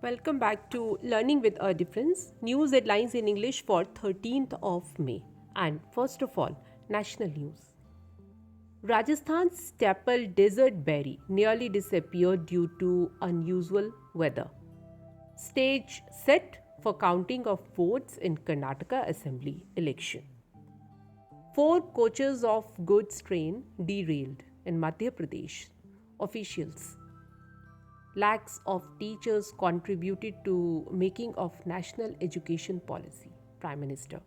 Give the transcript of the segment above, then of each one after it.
Welcome back to Learning with a Difference. News headlines in English for 13th of May. And first of all, national news. Rajasthan's staple desert berry nearly disappeared due to unusual weather. Stage set for counting of votes in Karnataka Assembly election. Four coaches of goods train derailed in Madhya Pradesh. Officials. Lakhs of teachers contributed to making of national education policy. Prime Minister.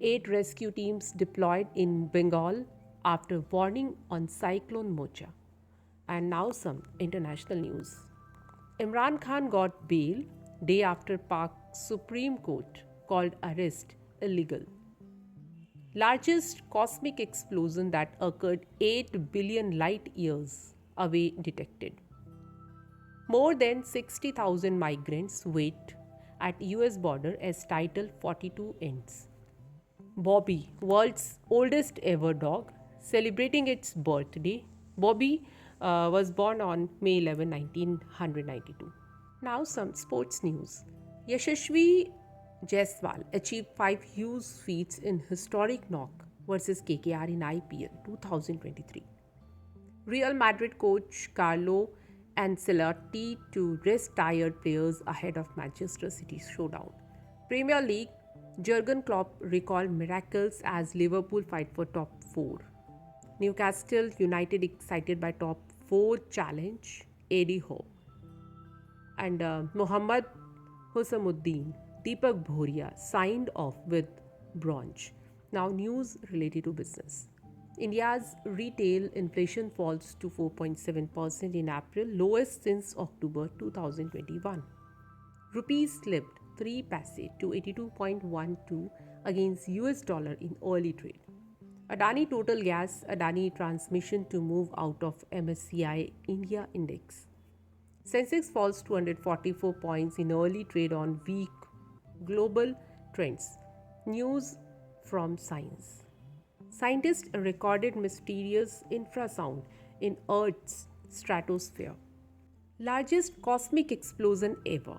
8 rescue teams deployed in Bengal after warning on Cyclone Mocha. And now some international news. Imran Khan got bail day after Pak Supreme Court called arrest illegal. Largest cosmic explosion that occurred 8 billion light years away detected. More than 60,000 migrants wait at US border as Title 42 ends. Bobby, world's oldest ever dog, celebrating its birthday. Bobby was born on May 11, 1992. Now some sports news. Yashasvi Jaiswal achieved 5 huge feats in historic knock versus KKR in IPL 2023. Real Madrid coach Carlo Ancelotti to rest tired players ahead of Manchester City's showdown. Premier League, Jurgen Klopp recalled miracles as Liverpool fight for top 4. Newcastle United excited by top 4 challenge, Eddie Howe. And Mohammad Husamuddin, Deepak Bhoria signed off with bronze. Now news related to business. India's retail inflation falls to 4.7% in April, lowest since October 2021. Rupees slipped 3 paise to 82.12 against US dollar in early trade. Adani Total Gas, Adani Transmission to move out of MSCI India Index. Sensex falls 244 points in early trade on weak global trends. News from Science. Scientists recorded mysterious infrasound in Earth's stratosphere. Largest cosmic explosion ever.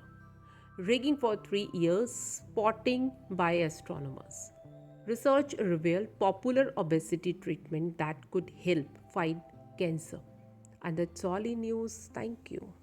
Rigging for 3 years, spotting by astronomers. Research revealed popular obesity treatment that could help fight cancer. And that's all in news. Thank you.